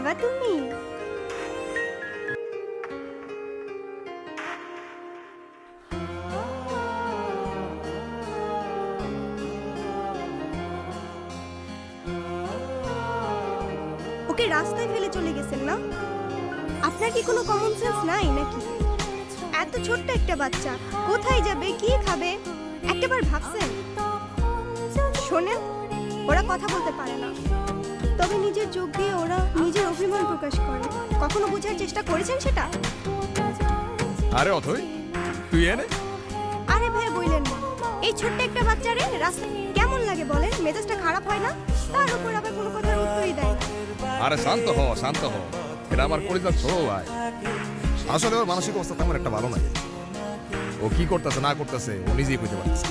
বাবা তুমি? ওকে রাস্তায় ফেলে চলে গেছেন না? আপনার কি কোনো কমন সেন্স নাই নাকি? এত ছোট্ট একটা বাচ্চা কোথায় যাবে, কি খাবে, একটাবার ভাবছেন? শোনেন, ওরা কথা বলতে পারে না, তবে নিজের চোখ দিয়ে ওরা নিজের অভিমান প্রকাশ করে। কখনো বোঝার চেষ্টা করেছেন সেটা? আরে অথই, তুই এনে আরে ভাই বললেন না, এই ছোট্ট একটা বাচ্চারে রাস্তা কেমন লাগে বলেন? মেজাজটা খারাপ হয় না? তার উপর আবার কোনো কথার উত্তরই দেয় না। আরে শান্ত হ, শান্ত হ। এটা আমার পরিবার ছোট ভাই। আসলে ওর মানসিক অবস্থা তেমন একটা ভালো নাই। ও কি করতেছে না করতেছে ও নিজেই বুঝতে পারতেছে।